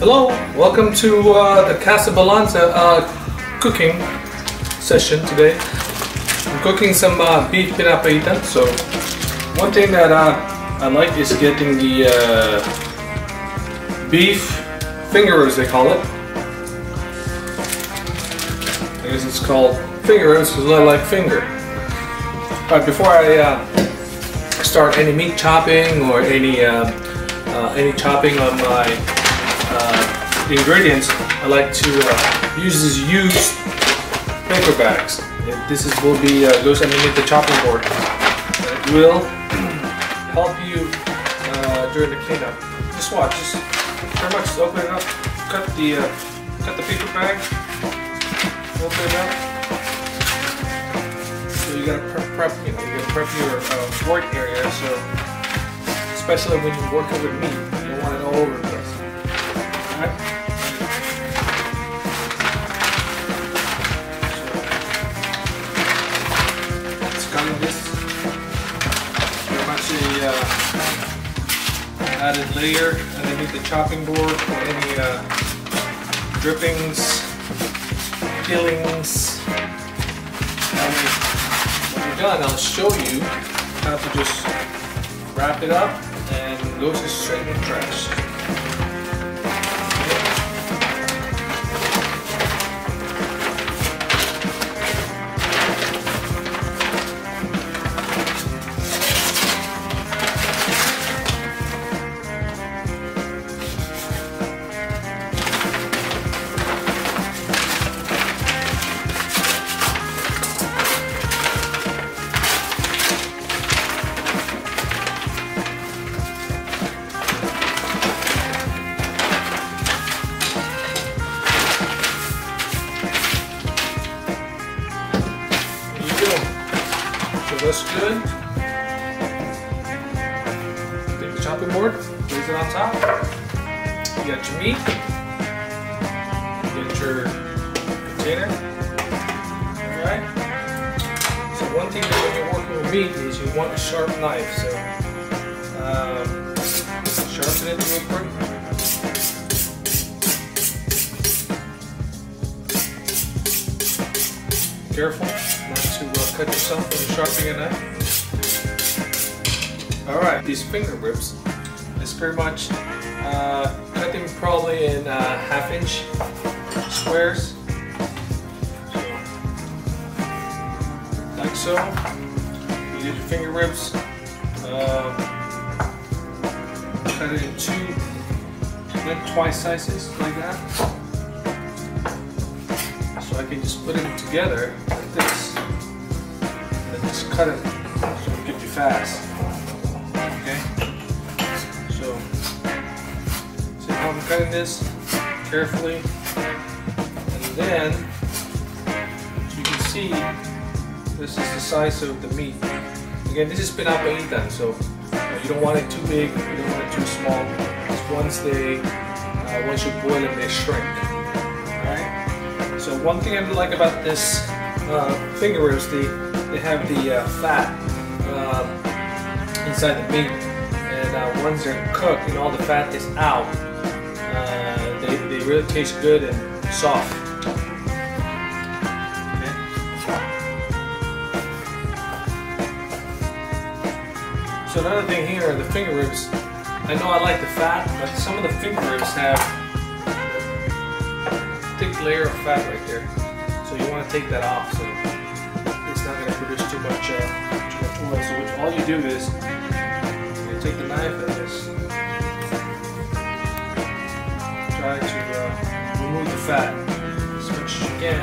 Hello, welcome to the Casa Balanza cooking session today. I'm cooking some beef pinapaitan. So one thing that I like is getting the beef fingerers, they call it. I guess it's called fingerers because I like finger. Alright, before I start any meat chopping or any chopping on my ingredients, I like to use these used paper bags. This will be goes underneath the chopping board. It will help you during the cleanup. Just watch. Just pretty much open it up, cut the paper bag, open it up. So you gotta prep your work area. So especially when you're working with meat, you don't want it all over the place. Alright. This very much a added layer underneath the chopping board for any drippings, peelings. When you're done, I'll show you how to just wrap it up and goes straight in the trash. So that's good. Take the chopping board, place it on top. You got your meat. You got your container. Alright. So one thing that when you're working with meat is you want a sharp knife. So sharpen it real quick. Careful not to cut yourself when you're sharpening a knife. Alright, these finger ribs is pretty much cut them probably in 1/2 inch squares. Like so. You did your finger ribs. Cut it in two lengthwise slices like that. So I can just put them together like this, and then just cut it so it can be fast. Okay? So, see how I'm cutting this carefully, and then you can see this is the size of the meat. Again, this is pinapaitan, so you don't want it too big, you don't want it too small. Because once you boil them, they shrink. Alright? So one thing I like about this finger ribs, they have the fat inside the meat, and once they're cooked and all the fat is out, they really taste good and soft. Okay. So another thing here are the finger ribs. I know I like the fat, but some of the finger ribs have thick layer of fat right there, so you want to take that off so it's not going to produce too much oil. So all you do is you take the knife and just try to remove the fat as much as you can.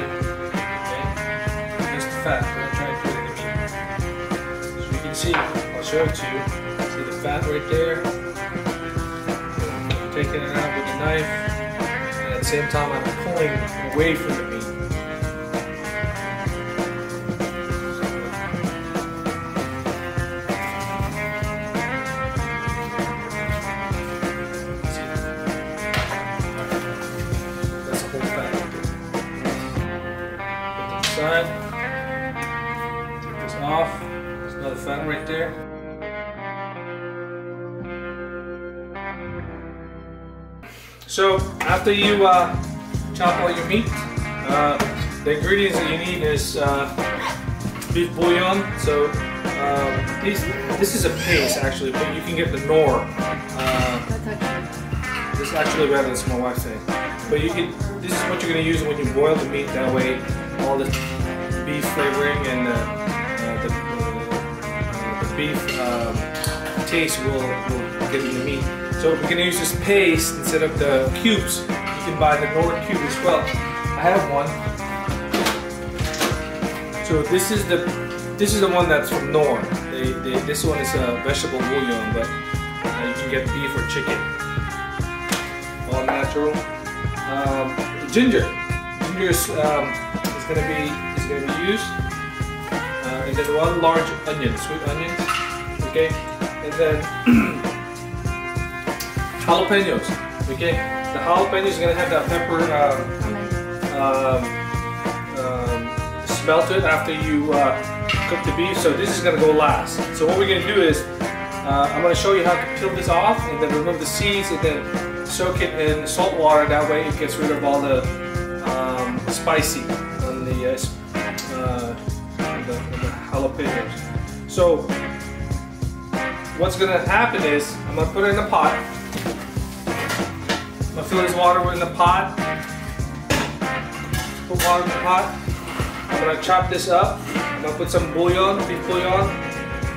Okay, just the fat. Don't try to put it in the meat. So you can see, I'll show it to you. See the fat right there. Taking it out with the knife. At the same time, I'm pulling away from the meat. That's a whole fat. Put it aside. Take this off. There's another fat right there. So after you chop all your meat, the ingredients that you need is beef bouillon. So this is a paste actually, but you can get the Knorr. This is actually better than my wife saying. But you can. This is what you're going to use when you boil the meat. That way, all the beef flavoring and the beef taste will get in the meat. So we're going to use this paste instead of the cubes. You can buy the Knorr cube as well. I have one. So this is the one that's from Knorr. This one is a vegetable bouillon, but you can get beef or chicken. All natural. Ginger is going to be used, and then 1 large onion, sweet onions, okay, and then jalapenos, okay. The jalapeno is going to have that pepper smell to it after you cook the beef. So this is going to go last. So what we're going to do is I'm going to show you how to peel this off and then remove the seeds and then soak it in salt water. That way it gets rid of all the spicy on the jalapenos. So what's going to happen is I'm going to put it in a pot. I'm going to fill this water in the pot. Put water in the pot. I'm going to chop this up. I'm going to put some bouillon, beef bouillon,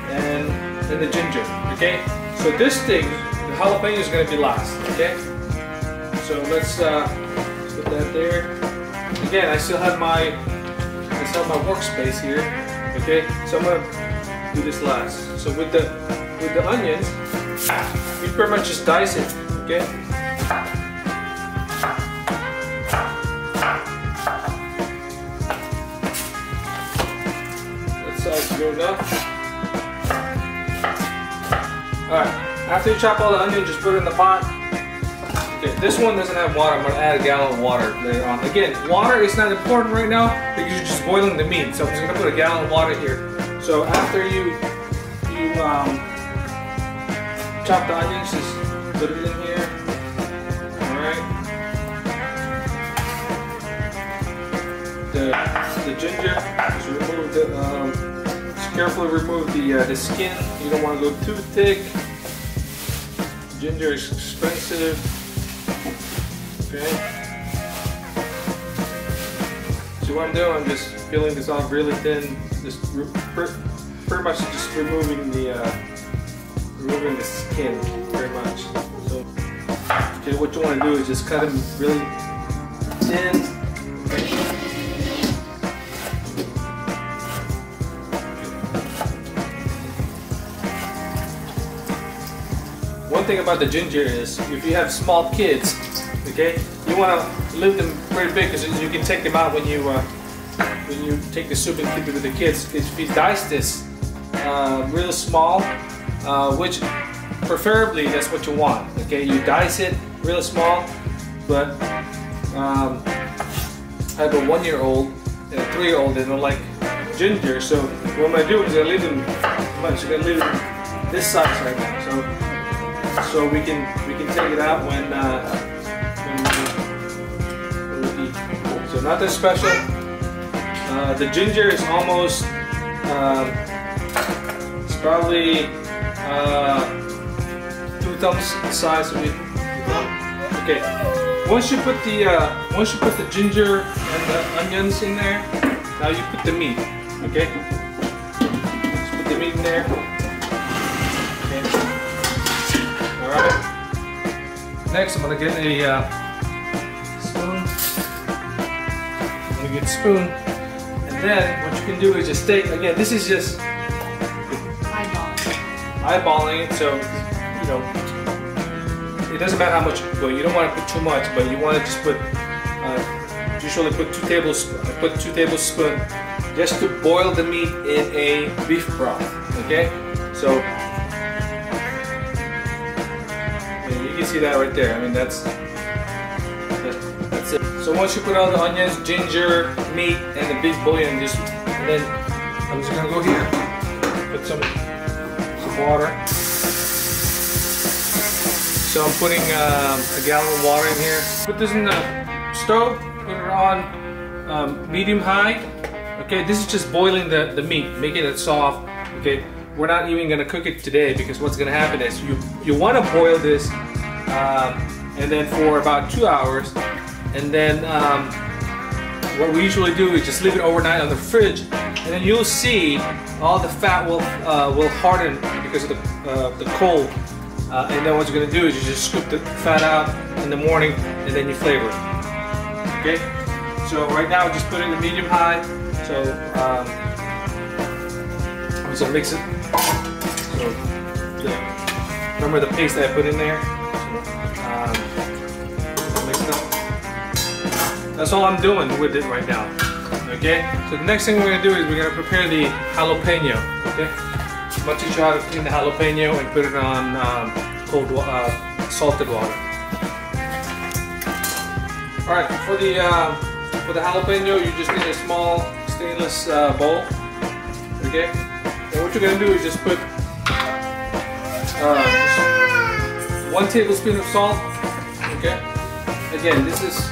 and the ginger. Okay? So this thing, the jalapeno is going to be last. Okay? So let's put that there. Again, I still have my workspace here. Okay? So I'm going to do this last. So with the onions, you pretty much just dice it. Okay? Good enough. Alright, after you chop all the onion, just put it in the pot. Okay, this one doesn't have water. I'm going to add a gallon of water later on. Again, water is not important right now because you're just boiling the meat. So I'm just going to put a gallon of water here. So after you chop the onions, just put it in here. Alright. The ginger, just remove the carefully remove the skin. You don't want to go too thick. Ginger is expensive. Okay. So what I'm doing, I'm just peeling this off really thin. Just pretty much just removing the skin, very much. So, okay, what you want to do is just cut them really thin. Okay. One thing about the ginger is if you have small kids, okay, you want to leave them pretty big because you can take them out when you take the soup and keep it with the kids. If you dice this really small, which preferably that's what you want, okay, you dice it really small, but I have a 1-year-old and a 3-year-old and they don't like ginger, so what I'm going to do is I'm going to leave them this size right now. So we can take it out when we eat. So nothing special. The ginger is almost it's probably 2 thumbs size of it. Okay. Once you put the ginger and the onions in there, now you put the meat. Okay. Just put the meat in there. Alright. Next, I'm going to get a spoon. I'm going to get a spoon. And then, what you can do is just take, again, this is just eyeballing it, so, you know, it doesn't matter how much you put. You don't want to put too much, but you want to just put, usually put 2 tablespoons. I put 2 tablespoons just to boil the meat in a beef broth, okay? So, you can see that right there. I mean, that's it. So once you put all the onions, ginger, meat, and the beef bouillon, and then I'm just gonna go here, put some water. So I'm putting a gallon of water in here. Put this in the stove, put it on medium-high. Okay, this is just boiling the meat, making it soft. Okay, we're not even gonna cook it today because what's gonna happen is you wanna boil this and then for about 2 hours, and then what we usually do is just leave it overnight on the fridge, and then you'll see all the fat will harden because of the cold. And then what you're gonna do is you just scoop the fat out in the morning, and then you flavor it. Okay. So right now, just put it in medium high. So I'm just gonna mix it. So remember the paste that I put in there. Mix it up. That's all I'm doing with it right now. Okay. So the next thing we're gonna do is we're gonna prepare the jalapeno. Okay. I'm gonna teach you how to clean the jalapeno and put it on cold salted water. All right, for the jalapeno, you just need a small stainless bowl. Okay, and what you're gonna do is just put just 1 tablespoon of salt. Okay, again, this is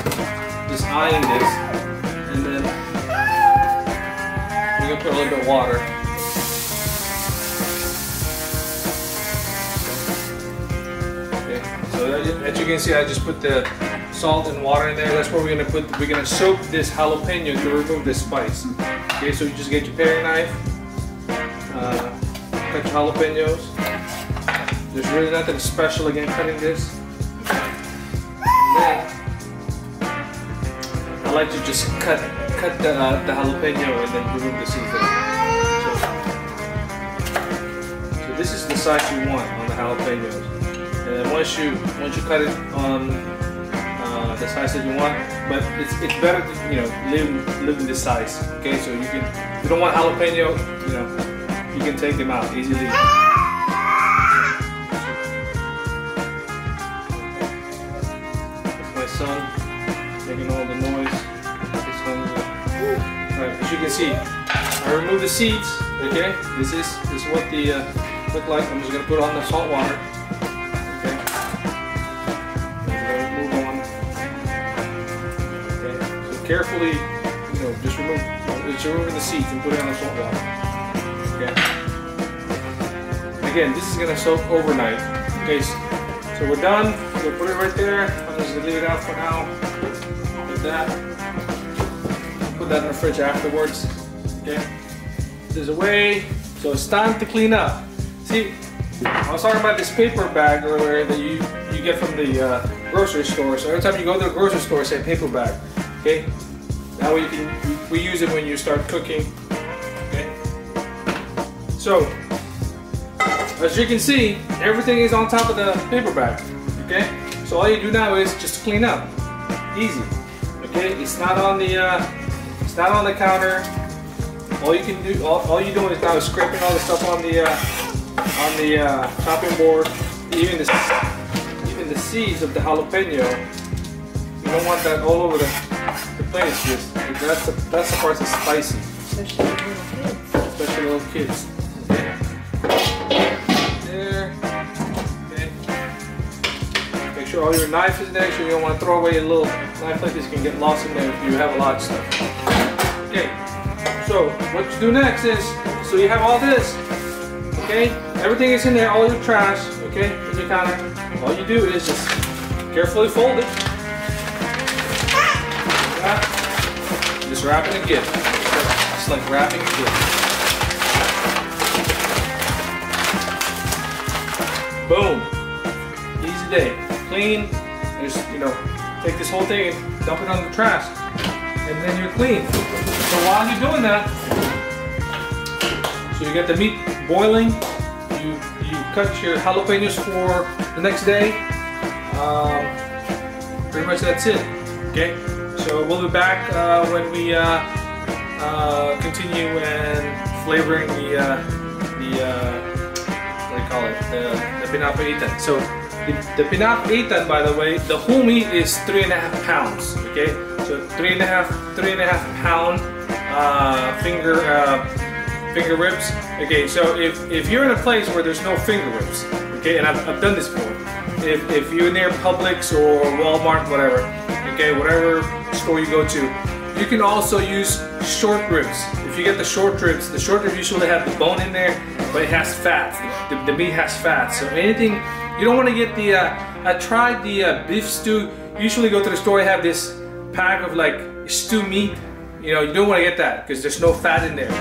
just eyeing this, and then you're gonna put a little bit of water. So as you can see, I just put the salt and water in there. That's where we're gonna soak this jalapeno to remove the spice. Okay, so you just get your paring knife, cut your jalapenos. There's really nothing special again cutting this. And then I like to just cut the jalapeno and then remove the seeds. So this is the size you want on the jalapenos. And then once you cut it on the size that you want, but it's better to live in this size. Okay, so you don't want jalapeno, you can take them out easily. That's my son making all the noise. He's hungry. Alright, as you can see, I removed the seeds. Okay, this is what the look like. I'm just gonna put on the salt water. Carefully, just removing the seeds and put it on the salt water. Okay. Again, this is gonna soak overnight. Okay, so we're done. We'll put it right there. I'm just gonna leave it out for now. Like that. Put that in the fridge afterwards. Okay. There's a way. So it's time to clean up. See, I was talking about this paper bag earlier that you get from the grocery store. So every time you go to the grocery store, say paper bag. Okay, now we use it when you start cooking. Okay, so as you can see, everything is on top of the paper bag. Okay, so all you do now is just clean up, easy. Okay, it's not on the counter. All you can do, all you're doing is now is scraping all the stuff on the chopping board. Even the seeds of the jalapeno. You don't want that all over the plate. Is just that's the part that's spicy. Especially little kids. There. Okay. Make sure all your knife is there. So you don't want to throw away a little knife like this. You can get lost in there if you have a lot of stuff. Okay. So what you do next is, so you have all this. Okay. Everything is in there. All your trash. Okay. In your counter. All you do is just carefully fold it. Just wrapping a gift. It's like wrapping a gift. Boom. Easy day. Clean. Just, take this whole thing and dump it on the trash. And then you're clean. So while you're doing that, so you get the meat boiling, you cut your jalapenos for the next day. Pretty much that's it. Okay? So we'll be back when we continue and flavoring the what do you call it? The pinapaitan. So the pinapaitan, by the way, the whole meat is 3.5 pounds. Okay, so 3.5 pound finger ribs. Okay, so if you're in a place where there's no finger ribs, okay, and I've done this before. if you're near Publix or Walmart, whatever, okay, whatever store you go to, you can also use short ribs. If you get the short ribs usually have the bone in there, but it has fat. The meat has fat. So anything, you don't want to get the, I tried the beef stew. Usually go to the store, I have this pack of like stew meat. You know, you don't want to get that because there's no fat in there.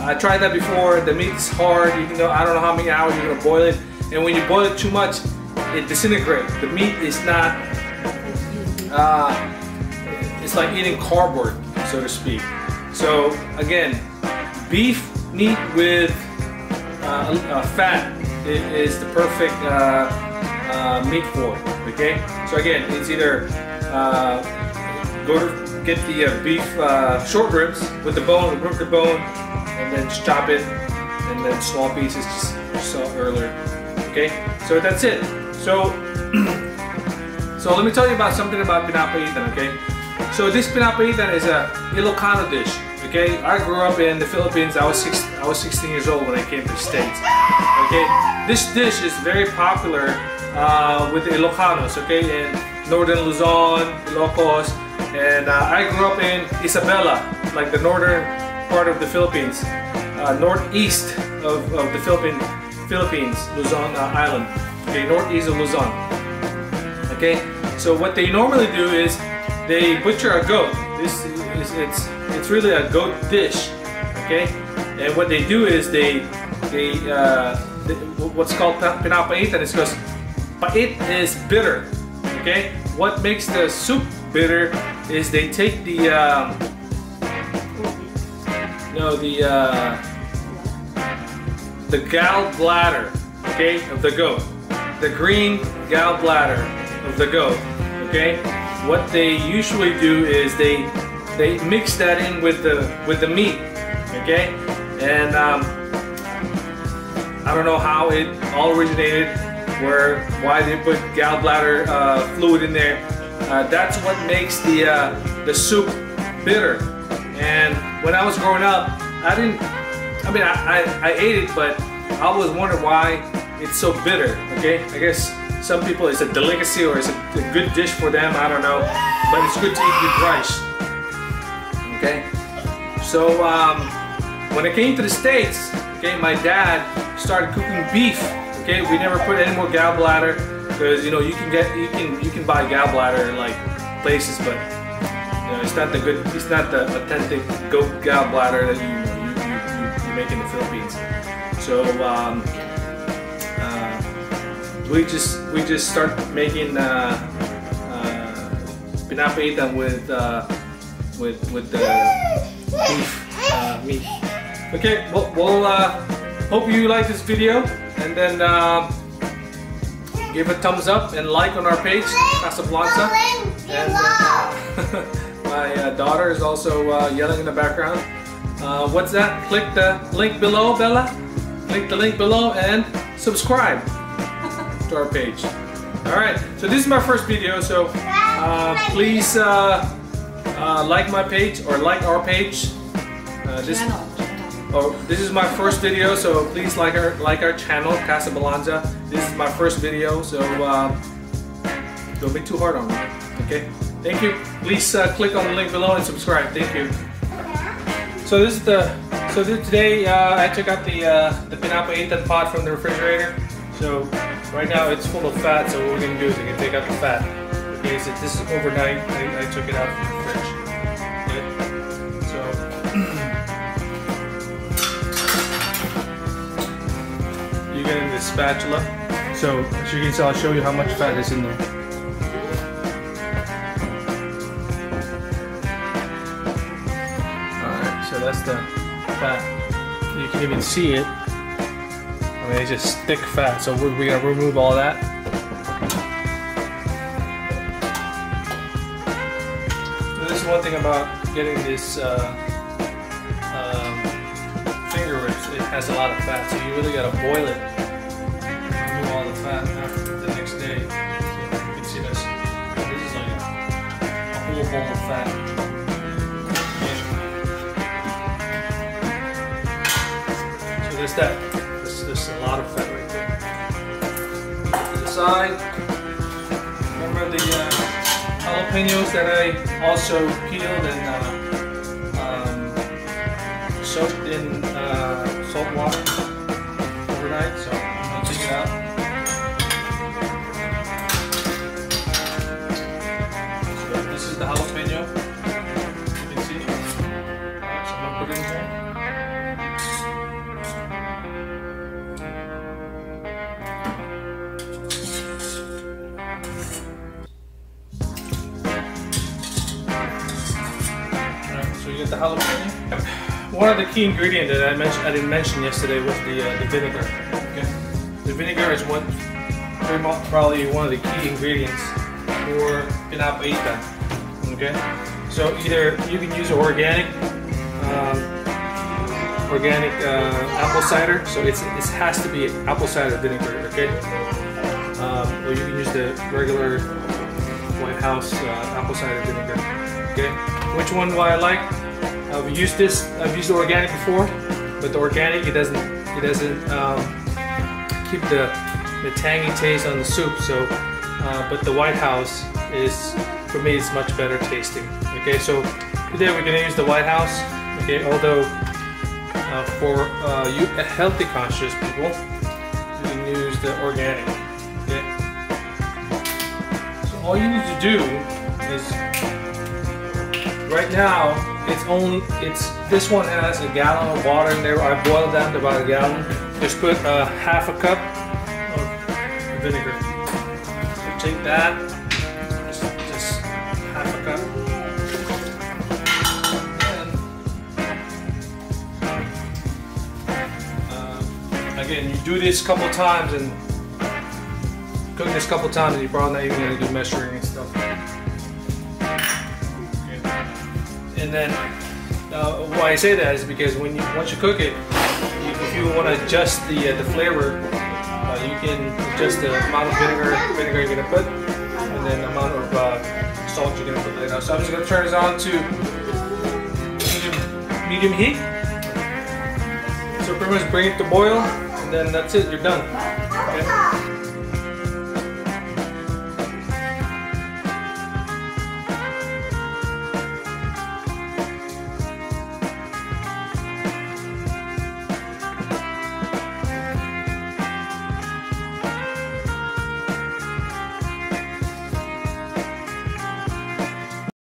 I tried that before. The meat is hard. You know, I don't know how many hours you're gonna boil it, and when you boil it too much, it disintegrates. The meat is not. It's like eating cardboard, so to speak. So again, beef meat with fat is the perfect meat for it. Okay. So again, it's either get the beef short ribs with the bone, rip the bone, and then just chop it, and then small pieces, just saw earlier. Okay, so that's it. So, so let me tell you about something about pinapaitan. Okay, so this pinapaitan is a Ilocano dish. Okay, I grew up in the Philippines. I was 16 years old when I came to the States. Okay, this dish is very popular with the Ilocanos. Okay, in northern Luzon, Ilocos. And I grew up in Isabela, like the northern part of the Philippines, northeast of the Philippines, Luzon Island. Okay, northeast of Luzon. Okay, so what they normally do is they butcher a goat. It's really a goat dish. Okay, and what they do is they what's called pinapaitan is because pait is bitter. Okay, what makes the soup bitter is they take the gallbladder, okay, of the goat, the green gallbladder of the goat. Okay, what they usually do is they mix that in with the meat. Okay, and I don't know how it all originated, why they put gallbladder fluid in there. That's what makes the soup bitter. And when I was growing up, I ate it, but I always wondered why it's so bitter. Okay, I guess some people it's a delicacy or it's a good dish for them. I don't know, but it's good to eat with rice. Okay, so when I came to the States, okay, my dad started cooking beef. Okay, we never put any more gallbladder. Because you know you can buy gallbladder in like places, but you know it's not the authentic goat gallbladder that you make in the Philippines. So we just start making pinapaitan with the beef meat. Okay, we'll hope you like this video, and then. Give a thumbs up and like on our page, Balanza. And my daughter is also yelling in the background. What's that? Click the link below, Bella. Click the link below and subscribe to our page. Alright, so this is my first video, so please like my page or like our page. This is my first video, so please like our channel, Balanza. This is my first video, so don't be too hard on me. Okay, thank you. Please click on the link below and subscribe. Thank you. So today I took out the pinapaitan pot from the refrigerator. So right now it's full of fat. So what we're gonna do is we're gonna take out the fat. Okay, so this is overnight. I took it out from the fridge. Okay, so. You get in this spatula. So as you can see, I'll show you how much fat is in there. Alright, so that's the fat. You can even see it. I mean, it's just thick fat. So we're gonna remove all that. So this is one thing about getting this finger ribs. It has a lot of fat, so you really gotta boil it. Remove all the fat after the next day. So you can see this. This is like a whole bowl of fat. So there's that. There's a lot of fat right there. To the side. jalapenos that I also peeled and soaked in salt water overnight, so I'll take it out. So this is the jalapeno, you can see. Alright, so I'm going to put it in here. So you get the jalapeno. One of the key ingredients that I didn't mention yesterday was the vinegar. Okay, the vinegar is probably one of the key ingredients for pinapaitan. Okay, so either you can use organic apple cider, so it has to be apple cider vinegar. Okay, or you can use the regular White House apple cider vinegar. Okay, which one do I like? I've used the organic before, but the organic it doesn't keep the tangy taste on the soup. So, but the White House is, for me, it's much better tasting. Okay, so today we're gonna use the White House. Okay, although for you healthy conscious people, you can use the organic. Okay, so all you need to do is right now. This one has a gallon of water in there. I boiled down to about a gallon. Just put half a cup of vinegar. So take that, just half a cup. And again, you do this a couple times and cook this a couple times, and you're probably not even going to do measuring and stuff. And then, why I say that is because once you cook it, if you want to adjust the flavor, you can adjust the amount of vinegar you're going to put, and then the amount of salt you're going to put later. So I'm just going to turn this on to medium heat. So pretty much bring it to boil, and then that's it. You're done. Okay?